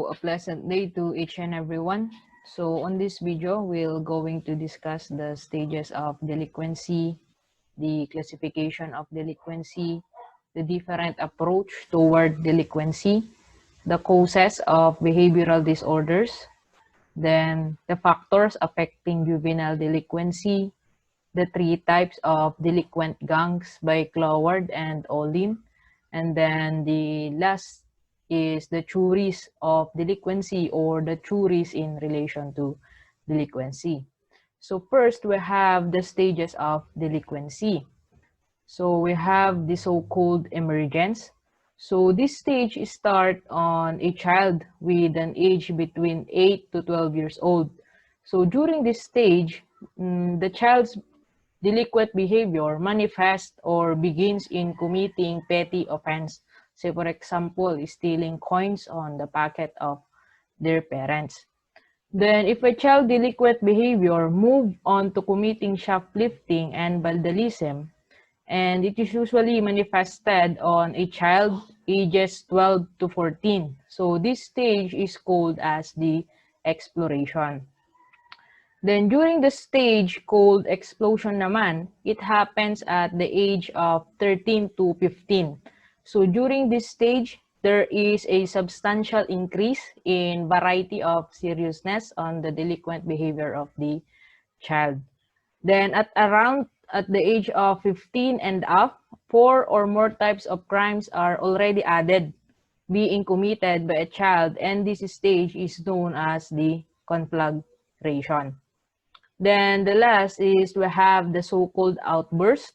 a pleasant day to each and everyone. So on this video, we're going to discuss the stages of delinquency, the classification of delinquency, the different approach toward delinquency, the causes of behavioral disorders, then the factors affecting juvenile delinquency, the three types of delinquent gangs by Cloward and Olin, and then the last is the theories of delinquency or the theories in relation to delinquency. So first, we have the stages of delinquency. So we have the so-called emergence. So this stage starts on a child with an age between 8 to 12 years old. So during this stage, the child's delinquent behavior manifests or begins in committing petty offense. Say, for example, stealing coins on the pocket of their parents. Then, if a child delinquent behavior move on to committing shoplifting and vandalism, and it is usually manifested on a child ages 12 to 14. So this stage is called as the exploration. Then during the stage called explosion naman, it happens at the age of 13 to 15. So during this stage, there is a substantial increase in variety of seriousness on the delinquent behavior of the child. Then at the age of 15 and up, 4 or more types of crimes are already added, being committed by a child, and this stage is known as the conflagration. Then the last is we have the so-called outburst.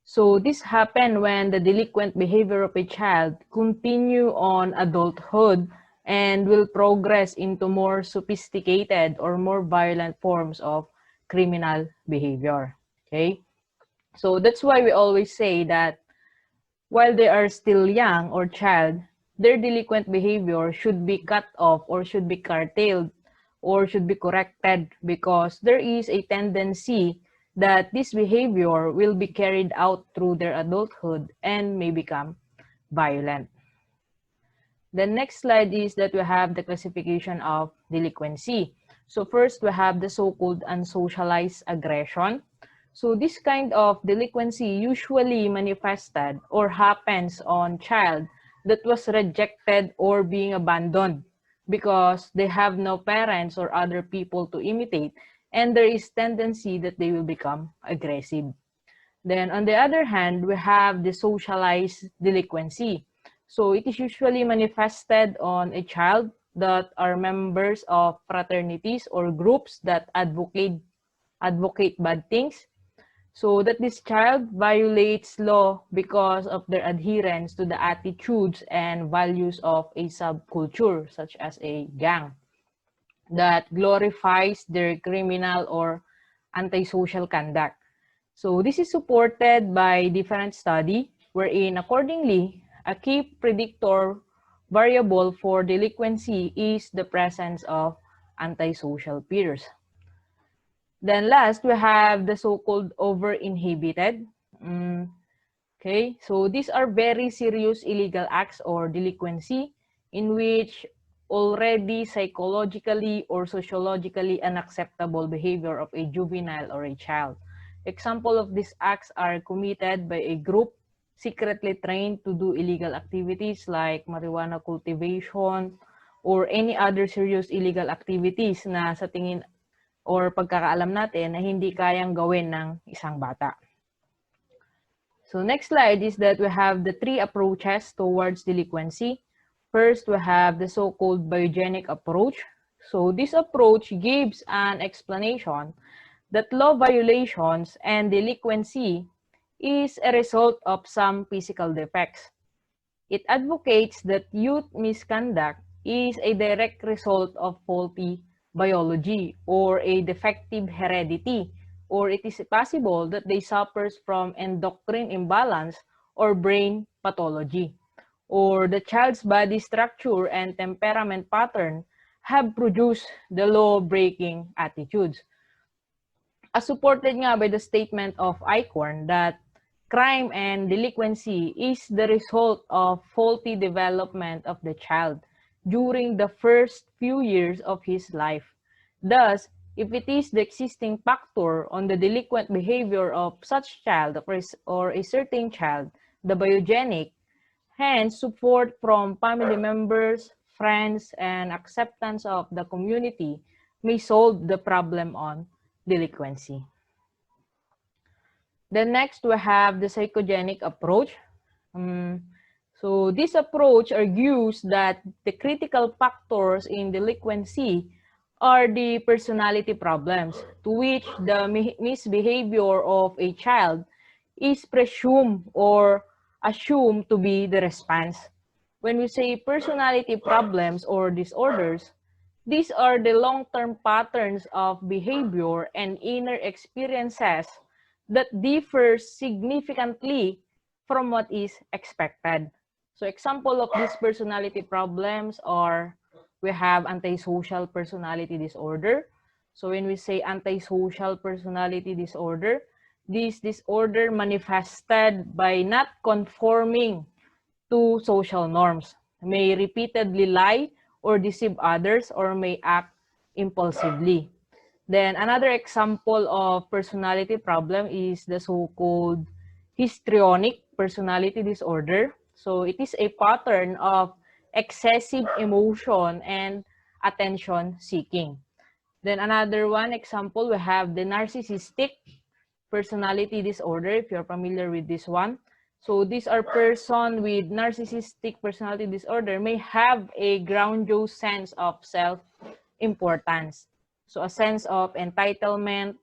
So this happens when the delinquent behavior of a child continue on adulthood and will progress into more sophisticated or more violent forms of criminal behavior. Okay? So that's why we always say that while they are still young or child, their delinquent behavior should be cut off or should be curtailed or should be corrected, because there is a tendency that this behavior will be carried out through their adulthood and may become violent. The next slide is that we have the classification of delinquency. So first, we have the so-called unsocialized aggression. So this kind of delinquency usually manifested or happens on child that was rejected or being abandoned, because they have no parents or other people to imitate, and there is tendency that they will become aggressive. Then on the other hand, we have the socialized delinquency. So it is usually manifested on a child that are members of fraternities or groups that advocate bad things. So that this child violates law because of their adherence to the attitudes and values of a subculture, such as a gang, that glorifies their criminal or antisocial conduct. So this is supported by different study, wherein accordingly, a key predictor variable for delinquency is the presence of antisocial peers. Then last, we have the so-called over-inhibited. Okay, so these are very serious illegal acts or delinquency in which already psychologically or sociologically unacceptable behavior of a juvenile or a child. Example of these acts are committed by a group secretly trained to do illegal activities like marijuana cultivation or any other serious illegal activities na sa tingin or pagkakaalam natin na hindi kayang gawin ng isang bata. So next slide is that we have the three approaches towards delinquency. First, we have the so-called biogenic approach. So this approach gives an explanation that law violations and delinquency is a result of some physical defects. It advocates that youth misconduct is a direct result of faulty biology or a defective heredity, or it is possible that they suffers from endocrine imbalance or brain pathology, or the child's body structure and temperament pattern have produced the law-breaking attitudes. As supported nga by the statement of Eichhorn that crime and delinquency is the result of faulty development of the child. during the first few years of his life. Thus, if it is the existing factor on the delinquent behavior of such child or a certain child, the biogenic, hence support from family members, friends, and acceptance of the community may solve the problem on delinquency. Then next, we have the psychogenic approach. So this approach argues that the critical factors in delinquency are the personality problems to which the misbehavior of a child is presumed or assumed to be the response. When we say personality problems or disorders, these are the long-term patterns of behavior and inner experiences that differ significantly from what is expected. So example of these personality problems are, we have antisocial personality disorder. So when we say antisocial personality disorder, this disorder manifested by not conforming to social norms, may repeatedly lie or deceive others, or may act impulsively. Then another example of personality problem is the so-called histrionic personality disorder. So it is a pattern of excessive emotion and attention seeking. Then another one example, we have the narcissistic personality disorder, if you're familiar with this one. So these are person with narcissistic personality disorder may have a grandiose sense of self-importance. So a sense of entitlement,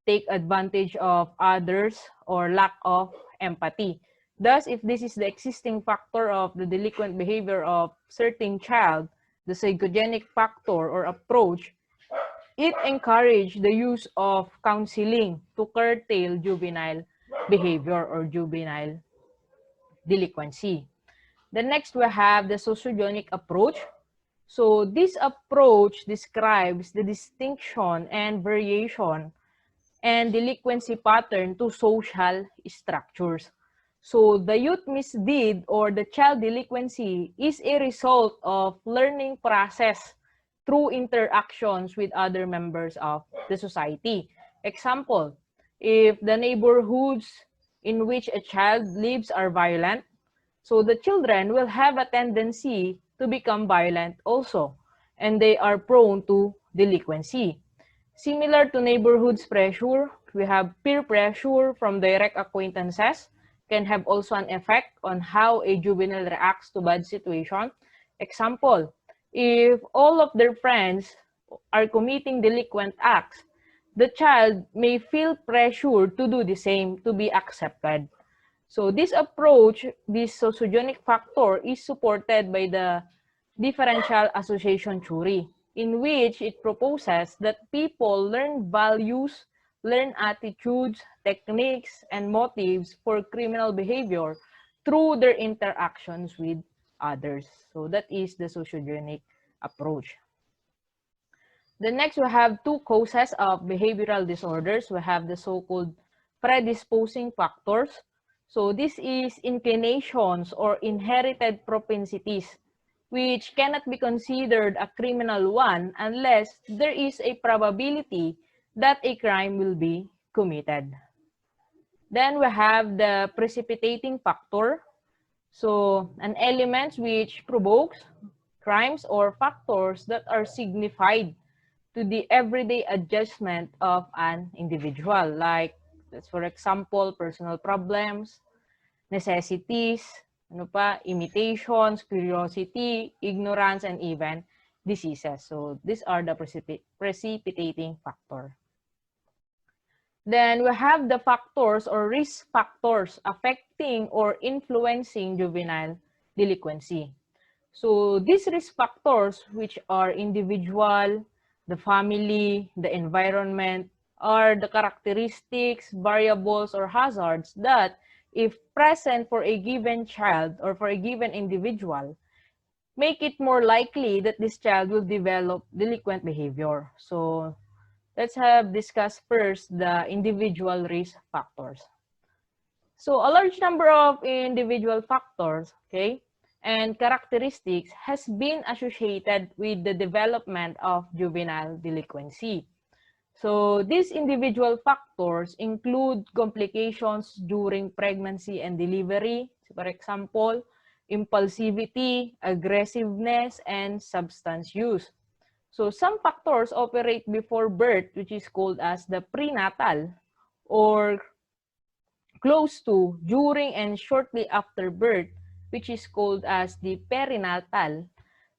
take advantage of others, or lack of empathy. Thus, if this is the existing factor of the delinquent behavior of certain child, the psychogenic factor or approach, it encouraged the use of counseling to curtail juvenile behavior or juvenile delinquency. The next, we have the sociogenic approach. So this approach describes the distinction and variation and delinquency pattern to social structures. So the youth misdeed or the child delinquency is a result of learning process through interactions with other members of the society. Example, if the neighborhoods in which a child lives are violent, so the children will have a tendency to become violent also, and they are prone to delinquency. Similar to neighborhoods pressure, we have peer pressure from direct acquaintances can have also an effect on how a juvenile reacts to bad situation. Example, if all of their friends are committing delinquent acts, the child may feel pressure to do the same to be accepted. So this approach, this sociogenic factor, is supported by the Differential Association Jury, in which it proposes that people learn values, learn attitudes, techniques, and motives for criminal behavior through their interactions with others. So that is the sociogenic approach. The next, we have two causes of behavioral disorders. We have the so-called predisposing factors. So this is inclinations or inherited propensities, which cannot be considered a criminal one unless there is a probability that a crime will be committed. Then we have the precipitating factor. So an element which provokes crimes or factors that are signified to the everyday adjustment of an individual, like, for example, personal problems, necessities, imitations, curiosity, ignorance, and even diseases. So these are the precipitating factor. Then we have the factors or risk factors affecting or influencing juvenile delinquency. So these risk factors, which are individual, the family, the environment, are the characteristics, variables, or hazards that, if present for a given child or for a given individual, make it more likely that this child will develop delinquent behavior. So let's have discussed first the individual risk factors. So a large number of individual factors, okay, and characteristics has been associated with the development of juvenile delinquency. So these individual factors include complications during pregnancy and delivery, for example, impulsivity, aggressiveness, and substance use. So some factors operate before birth, which is called as the prenatal, or close to, during, and shortly after birth, which is called as the perinatal.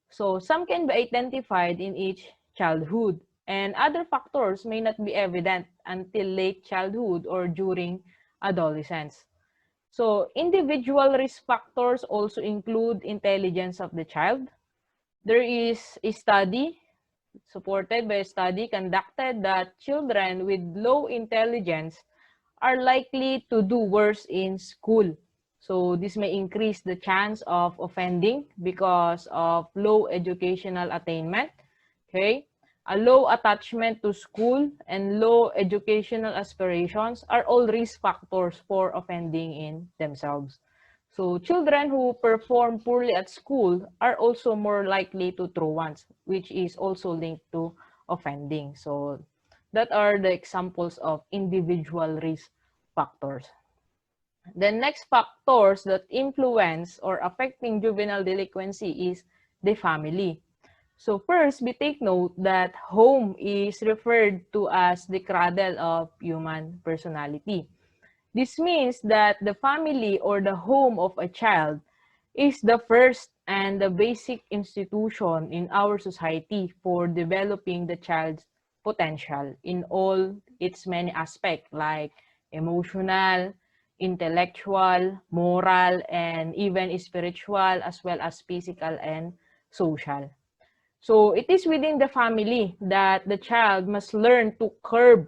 So some can be identified in each childhood, and other factors may not be evident until late childhood or during adolescence. So individual risk factors also include intelligence of the child. There is a study, supported by a study conducted, that children with low intelligence are likely to do worse in school. So this may increase the chance of offending because of low educational attainment, okay? A low attachment to school and low educational aspirations are all risk factors for offending in themselves. So children who perform poorly at school are also more likely to truants, which is also linked to offending. So that are the examples of individual risk factors. The next factors that influence or affecting juvenile delinquency is the family. So first, we take note that home is referred to as the cradle of human personality. This means that the family or the home of a child is the first and the basic institution in our society for developing the child's potential in all its many aspects, like emotional, intellectual, moral, and even spiritual, as well as physical and social. So it is within the family that the child must learn to curb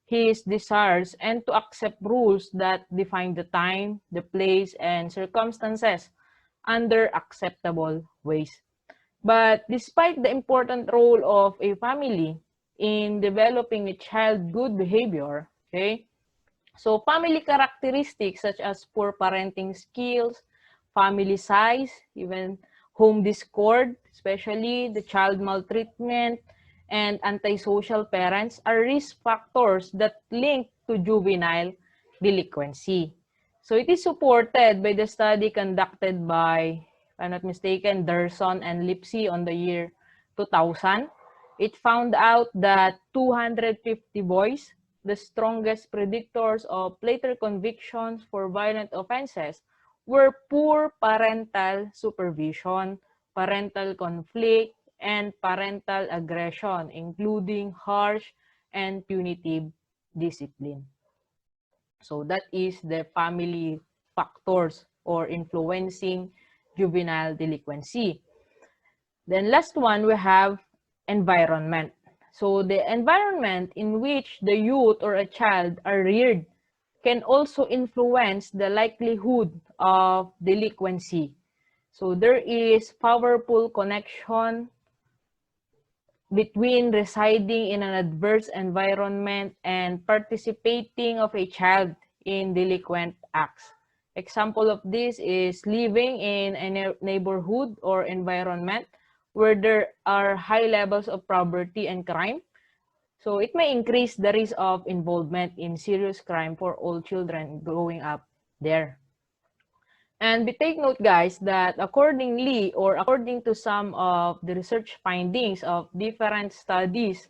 his desires and to accept rules that define the time, the place, and circumstances under acceptable ways. But despite the important role of a family in developing a child good behavior, okay, so family characteristics such as poor parenting skills, family size, even home discord, especially the child maltreatment, and antisocial parents are risk factors that link to juvenile delinquency. So it is supported by the study conducted by, if I'm not mistaken, Derson and Lipsy on the year 2000. It found out that 250 boys, the strongest predictors of later convictions for violent offenses, were poor parental supervision, parental conflict, and parental aggression, including harsh and punitive discipline. So that is the family factors or influencing juvenile delinquency. Then last one, we have environment. So the environment in which the youth or a child are reared can also influence the likelihood of delinquency. So there is powerful connection between residing in an adverse environment and participating of a child in delinquent acts. Example of this is living in a neighborhood or environment where there are high levels of poverty and crime. So it may increase the risk of involvement in serious crime for all children growing up there. And we take note, guys, that accordingly, or according to some of the research findings of different studies,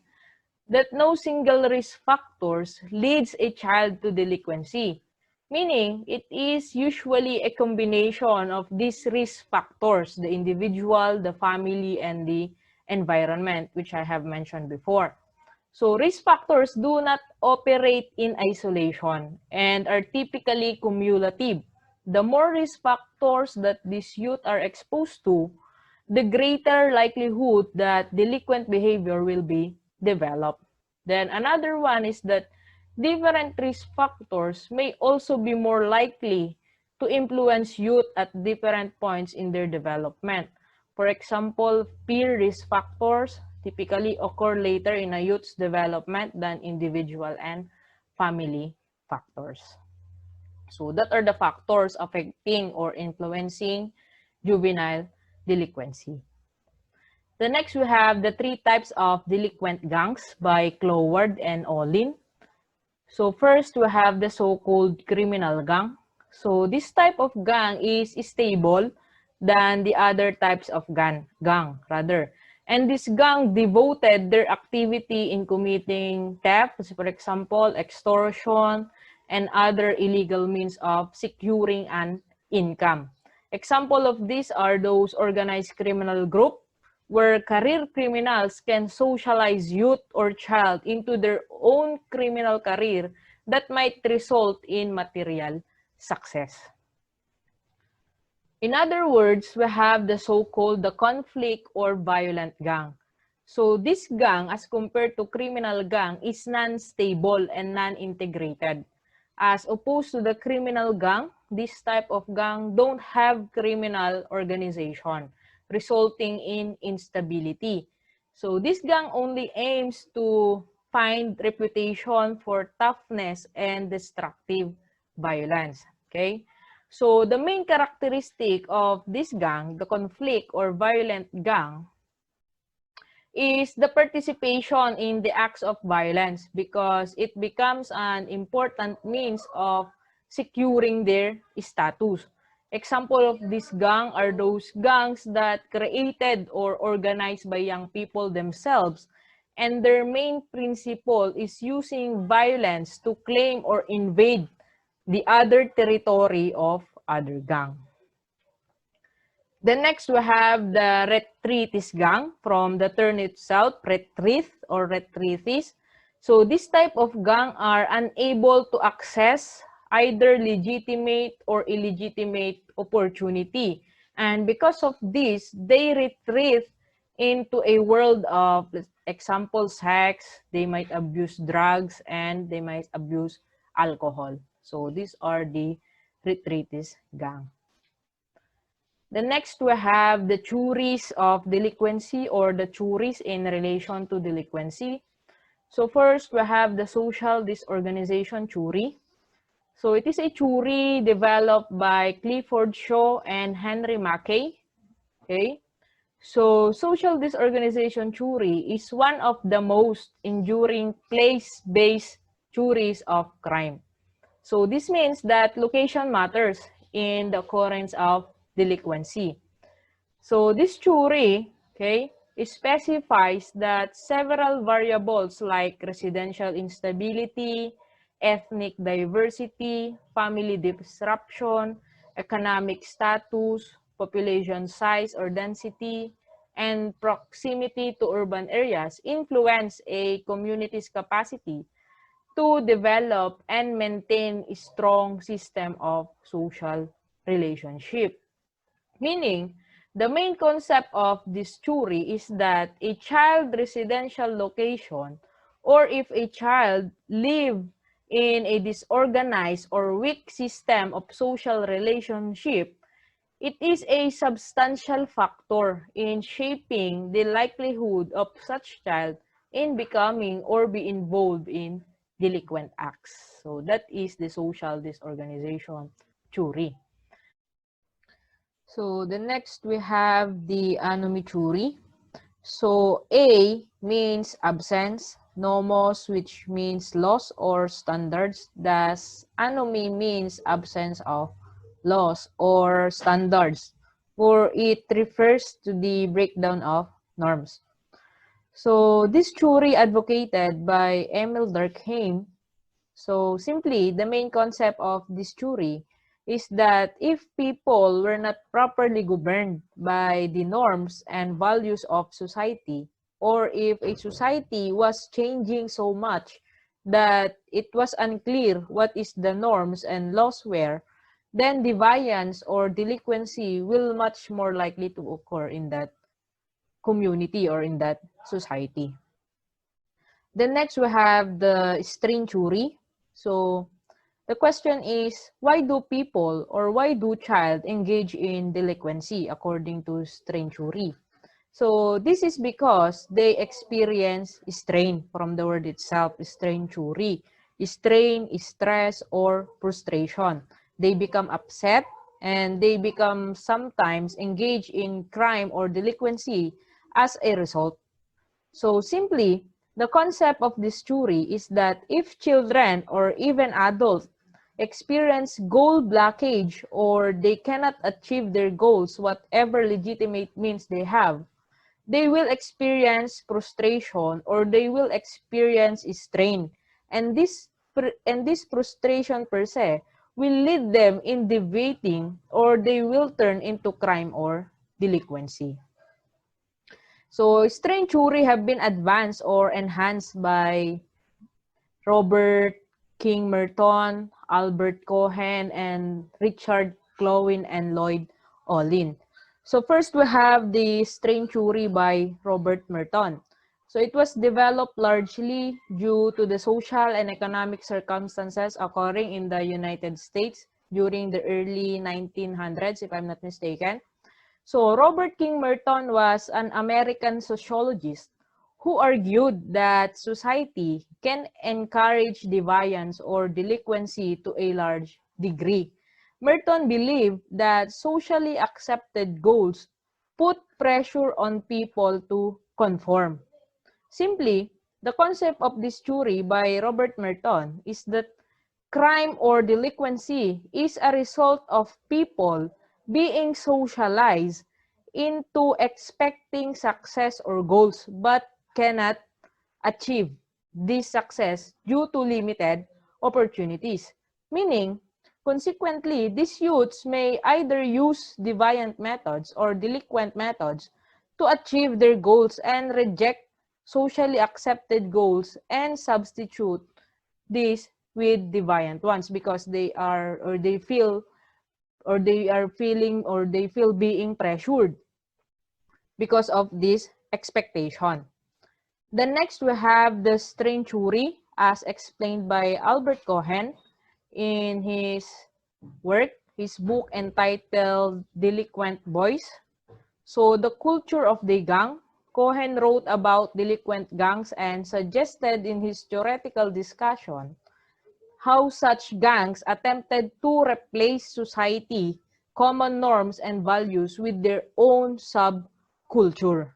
that no single risk factors leads a child to delinquency, meaning it is usually a combination of these risk factors, the individual, the family, and the environment, which I have mentioned before. So risk factors do not operate in isolation and are typically cumulative. The more risk factors that these youth are exposed to, the greater likelihood that delinquent behavior will be developed. Then another one is that different risk factors may also be more likely to influence youth at different points in their development. For example, peer risk factors typically occur later in a youth's development than individual and family factors. So that are the factors affecting or influencing juvenile delinquency. The next we have the 3 types of delinquent gangs by Cloward and Olin. So first we have the so-called criminal gang. So this type of gang is stable than the other types of gang rather. And this gang devoted their activity in committing theft, for example, extortion, and other illegal means of securing an income. Example of these are those organized criminal group where career criminals can socialize youth or child into their own criminal career that might result in material success. In other words, we have the so-called the conflict or violent gang. So this gang, as compared to criminal gang, is non-stable and non-integrated. As opposed to the criminal gang, this type of gang don't have criminal organization, resulting in instability. So this gang only aims to find reputation for toughness and destructive violence. Okay? So the main characteristic of this gang, the conflict or violent gang, is the participation in the acts of violence because it becomes an important means of securing their status. Example of this gang are those gangs that created or organized by young people themselves, and their main principle is using violence to claim or invade the other territory of other gang. The next we have the retreatist gang from the term itself, retreat or retreatist. So this type of gang are unable to access either legitimate or illegitimate opportunity. And because of this, they retreat into a world of, example, sex, they might abuse drugs, and they might abuse alcohol. So these are the retreatist gang. The next we have the juries of delinquency or the juries in relation to delinquency. So first we have the social disorganization jury. So it is a jury developed by Clifford Shaw and Henry Mackay. Okay. So social disorganization jury is one of the most enduring place-based juries of crime. So this means that location matters in the occurrence of delinquency. So this jury, okay, specifies that several variables like residential instability, ethnic diversity, family disruption, economic status, population size or density, and proximity to urban areas influence a community's capacity to develop and maintain a strong system of social relationship. Meaning, the main concept of this jury is that a child residential location, or if a child live in a disorganized or weak system of social relationship, it is a substantial factor in shaping the likelihood of such child in becoming or be involved in delinquent acts. So that is the social disorganization jury. So the next we have the anomie jury. So A means absence, nomos which means loss or standards, thus anomie means absence of laws or standards, or it refers to the breakdown of norms. So this jury advocated by Emil Durkheim. So simply, the main concept of this jury is that if people were not properly governed by the norms and values of society, or if a society was changing so much that it was unclear what is the norms and laws were, then deviance or delinquency will much more likely to occur in that community or in that society. Then next we have the string jury. So the question is, why do people or why do child engage in delinquency according to string jury? So this is because they experience strain from the word itself, strain jury. Strain is stress or frustration. They become upset, and they become sometimes engaged in crime or delinquency as a result. So simply, the concept of this jury is that if children or even adults experience goal blockage or they cannot achieve their goals, whatever legitimate means they have, they will experience frustration or they will experience strain. And this frustration per se will lead them in deviating or they will turn into crime or delinquency. So strain theory have been advanced or enhanced by Robert King Merton, Albert Cohen, and Richard Clowin and Lloyd Olin. So first we have the strain theory by Robert Merton. So it was developed largely due to the social and economic circumstances occurring in the United States during the early 1900s, if I'm not mistaken. So Robert King Merton was an American sociologist who argued that society can encourage deviance or delinquency to a large degree. Merton believed that socially accepted goals put pressure on people to conform. Simply, the concept of this theory by Robert Merton is that crime or delinquency is a result of people being socialized into expecting success or goals but cannot achieve this success due to limited opportunities. Meaning, consequently, these youths may either use deviant methods or delinquent methods to achieve their goals and reject socially accepted goals and substitute this with deviant ones because they are or they feel or they are feeling or they feel being pressured because of this expectation. The next we have the strain theory as explained by Albert Cohen in his work, his book entitled Delinquent Boys. So the culture of the gang, Cohen wrote about delinquent gangs and suggested in his theoretical discussion how such gangs attempted to replace society, common norms and values with their own subculture.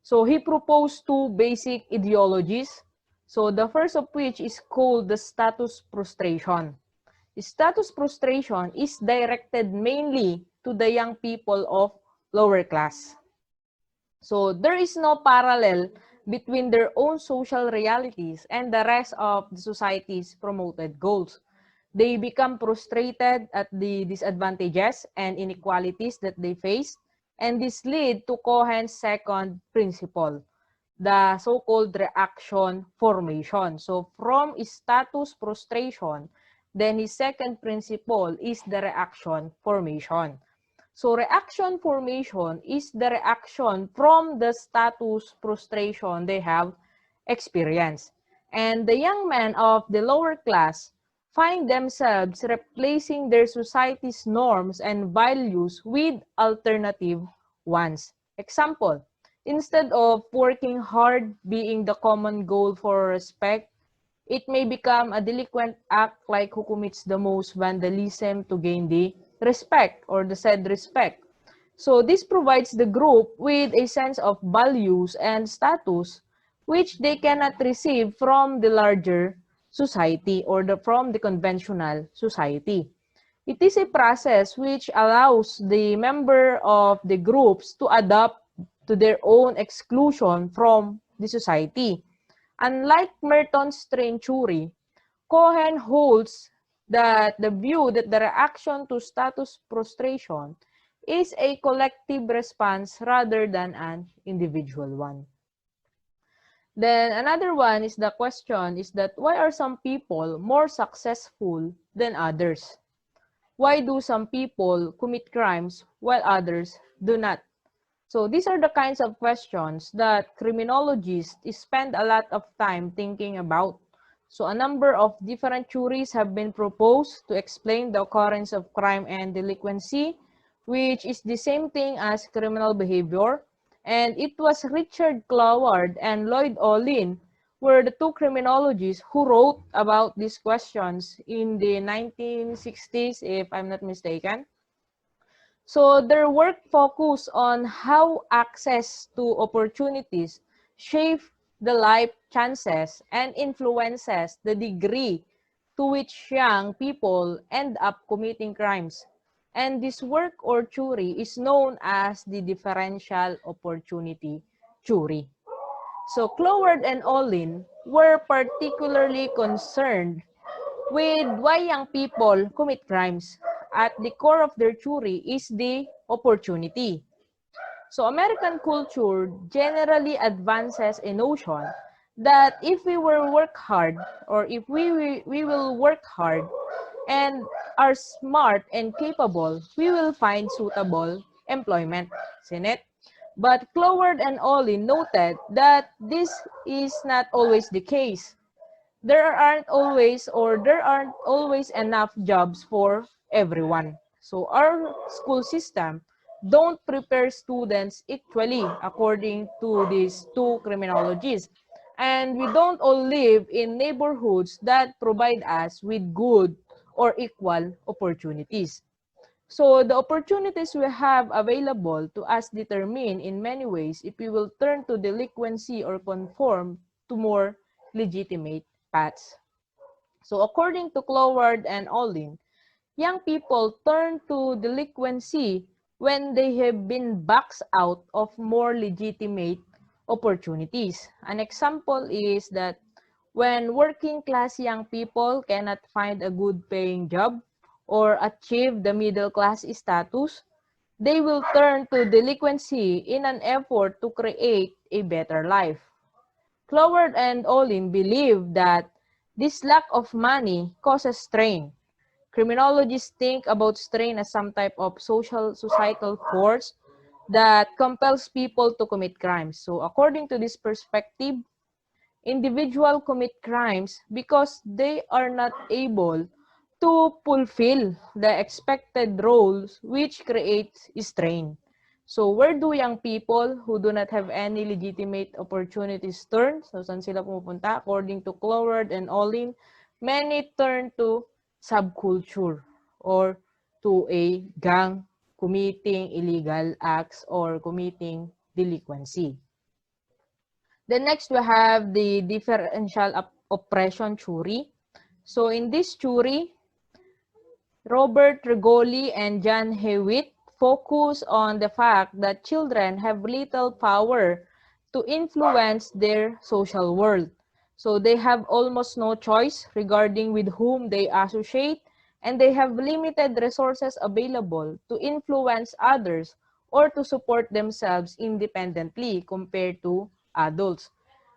So he proposed two basic ideologies. So the first of which is called the status frustration. Status frustration is directed mainly to the young people of lower class. So there is no parallel between their own social realities and the rest of the society's promoted goals. They become frustrated at the disadvantages and inequalities that they face, and this lead to Cohen's second principle, the so-called reaction formation. So from status frustration, then his second principle is the reaction formation. So reaction formation is the reaction from the status frustration they have experienced. And the young men of the lower class find themselves replacing their society's norms and values with alternative ones. Example, instead of working hard being the common goal for respect, it may become a delinquent act like who commits the most vandalism to gain the respect or the said respect. So this provides the group with a sense of values and status which they cannot receive from the larger society or from the conventional society. It is a process which allows the member of the groups to adapt to their own exclusion from the society. Unlike Merton's strain theory, Cohen holds that the view that the reaction to status frustration is a collective response rather than an individual one. Then another one is the question is that why are some people more successful than others? Why do some people commit crimes while others do not? So these are the kinds of questions that criminologists spend a lot of time thinking about. So a number of different theories have been proposed to explain the occurrence of crime and delinquency, which is the same thing as criminal behavior. And it was Richard Cloward and Lloyd Olin were the two criminologists who wrote about these questions in the 1960s, if I'm not mistaken. So their work focus on how access to opportunities shape the life chances and influences the degree to which young people end up committing crimes. And this work or jury is known as the differential opportunity jury. So Cloward and Olin were particularly concerned with why young people commit crimes. At the core of their theory is the opportunity. So American culture generally advances a notion that if we will work hard or if we will work hard and are smart and capable, we will find suitable employment. Isn't it? But Cloward and Olin noted that this is not always the case. There aren't always enough jobs for everyone. So our school system don't prepare students equally according to these two criminologies. And we don't all live in neighborhoods that provide us with good or equal opportunities. So the opportunities we have available to us determine in many ways if we will turn to delinquency or conform to more legitimate paths. So according to Cloward and Olin, young people turn to delinquency when they have been boxed out of more legitimate opportunities. An example is that when working class young people cannot find a good paying job or achieve the middle class status, they will turn to delinquency in an effort to create a better life. Cloward and Olin believe that this lack of money causes strain. Criminologists think about strain as some type of societal force that compels people to commit crimes. So according to this perspective, individuals commit crimes because they are not able to fulfill the expected roles, which creates strain. So where do young people who do not have any legitimate opportunities turn? So saan sila pumupunta? According to Cloward and Olin, many turn to subculture or to a gang committing illegal acts or committing delinquency. Then next we have the differential oppression theory. So in this theory, Robert Rigoli and John Hewitt focus on the fact that children have little power to influence their social world. So they have almost no choice regarding with whom they associate, and they have limited resources available to influence others or to support themselves independently compared to adults.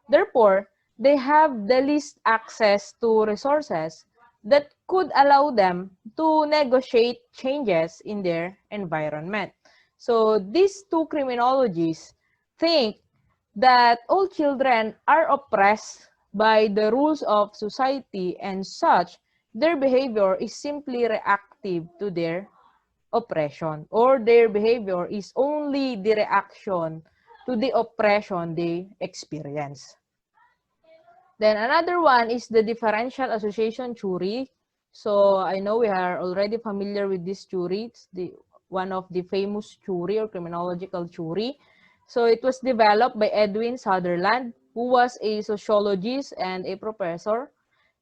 Therefore, they have the least access to resources that could allow them to negotiate changes in their environment. So these two criminologies think that all children are oppressed by the rules of society, and such their behavior is simply reactive to their oppression, or their behavior is only the reaction to the oppression they experience. Then another one is the Differential Association theory. So I know we are already familiar with this theory. It's one of the famous theory or criminological theory. So it was developed by Edwin Sutherland, who was a sociologist and a professor.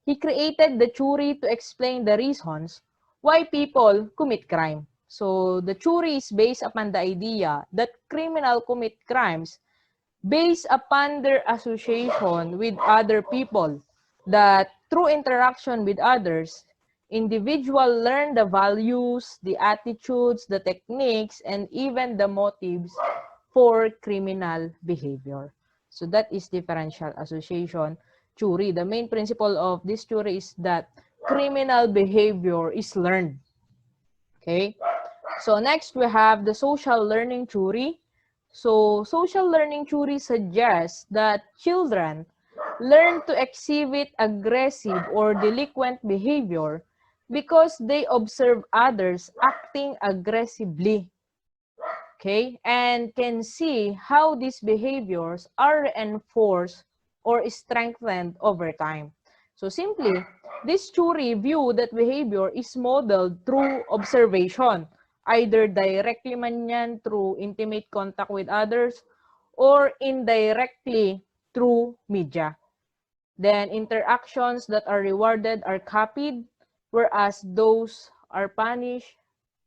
He created the theory to explain the reasons why people commit crime. So the theory is based upon the idea that criminals commit crimes based upon their association with other people, that through interaction with others, individuals learn the values, the attitudes, the techniques, and even the motives for criminal behavior. So that is differential association theory. The main principle of this theory is that criminal behavior is learned. Okay? So next we have the social learning theory. So social learning theory suggests that children learn to exhibit aggressive or delinquent behavior because they observe others acting aggressively, okay, and can see how these behaviors are enforced or strengthened over time. So simply, this theory view that behavior is modeled through observation either directly man yan through intimate contact with others or indirectly through media. Then interactions that are rewarded are copied, whereas those are punished,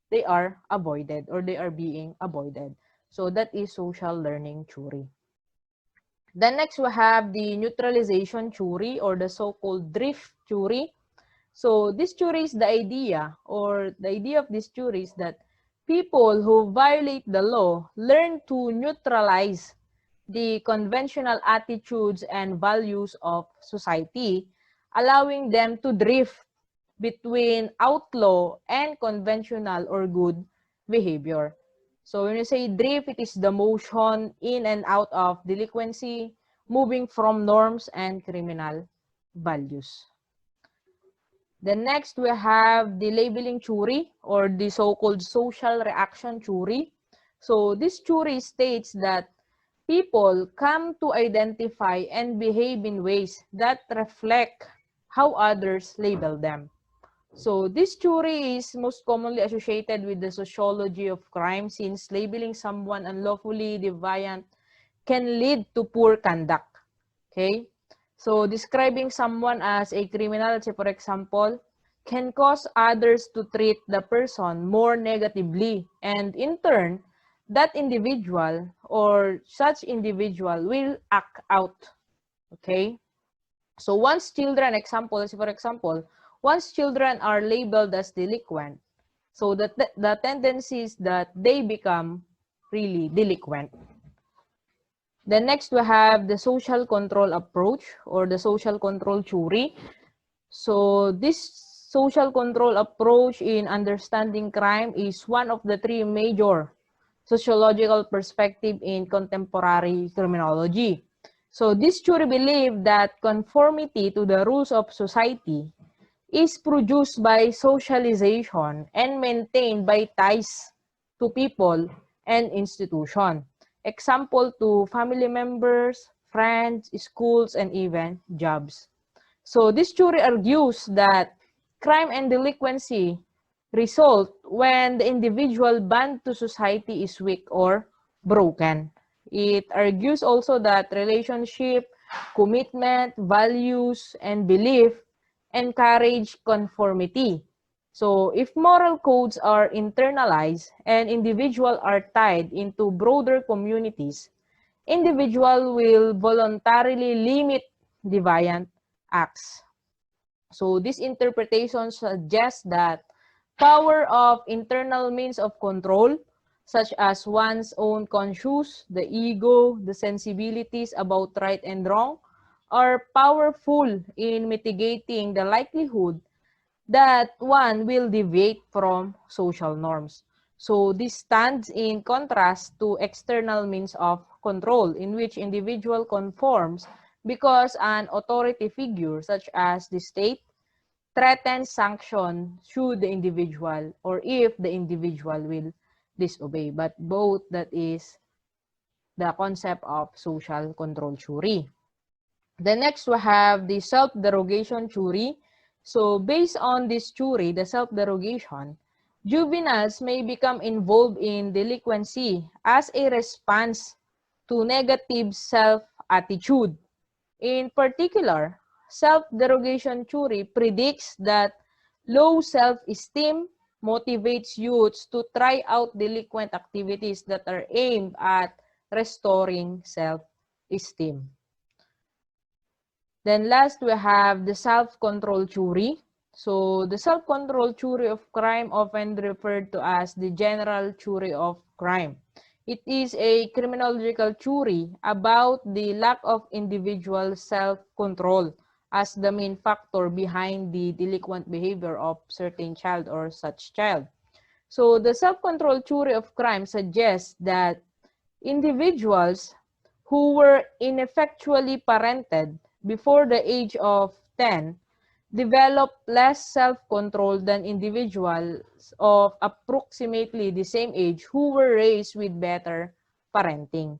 they are avoided or they are being avoided. So that is social learning theory. Then next we have the neutralization theory or the so-called drift theory. So this theory is the idea of this theory is that people who violate the law learn to neutralize the conventional attitudes and values of society, allowing them to drift between outlaw and conventional or good behavior. So when you say drift, it is the motion in and out of delinquency, moving from norms and criminal values. Then next, we have the labeling theory or the so-called social reaction theory. So this theory states that people come to identify and behave in ways that reflect how others label them. So this theory is most commonly associated with the sociology of crime since labeling someone unlawfully deviant can lead to poor conduct. Okay? So describing someone as a criminal, let's say for example, can cause others to treat the person more negatively, and in turn, that individual or such individual will act out. Okay? So once children, let's say for example, once children are labeled as delinquent, so the tendency is that they become really delinquent. Then next we have the social control approach or the social control theory. So this social control approach in understanding crime is one of the three major sociological perspectives in contemporary criminology. So this theory believes that conformity to the rules of society is produced by socialization and maintained by ties to people and institutions. Example to family members, friends, schools, and even jobs. So this theory argues that crime and delinquency result when the individual bond to society is weak or broken. It argues also that relationship, commitment, values, and belief encourage conformity. So if moral codes are internalized and individuals are tied into broader communities, individual will voluntarily limit deviant acts. So this interpretation suggests that power of internal means of control, such as one's own conscience, the ego, the sensibilities about right and wrong, are powerful in mitigating the likelihood that one will deviate from social norms. So this stands in contrast to external means of control in which individual conforms because an authority figure such as the state threatens sanction should the individual or if the individual will disobey. But both that is the concept of social control theory. The next we have the self-derogation theory. So based on this theory, the self-derogation, juveniles may become involved in delinquency as a response to negative self-attitude. In particular, self-derogation theory predicts that low self-esteem motivates youths to try out delinquent activities that are aimed at restoring self-esteem. Then last, we have the self-control theory. So the self-control theory of crime, often referred to as the general theory of crime. It is a criminological theory about the lack of individual self-control as the main factor behind the delinquent behavior of certain child or such child. So the self-control theory of crime suggests that individuals who were ineffectually parented before the age of 10 develop less self-control than individuals of approximately the same age who were raised with better parenting.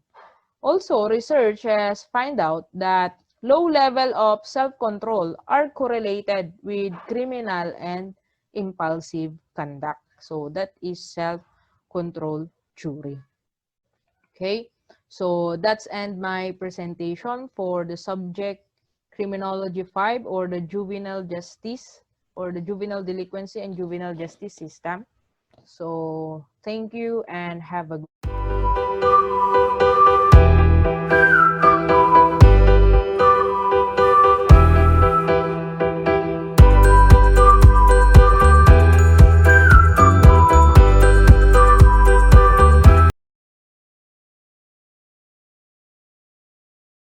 Also, research has found out that low level of self-control are correlated with criminal and impulsive conduct. So that is self self-control jury. Okay, so that's end my presentation for the subject Criminology 5, or the juvenile justice, or the juvenile delinquency and juvenile justice system. So thank you and have a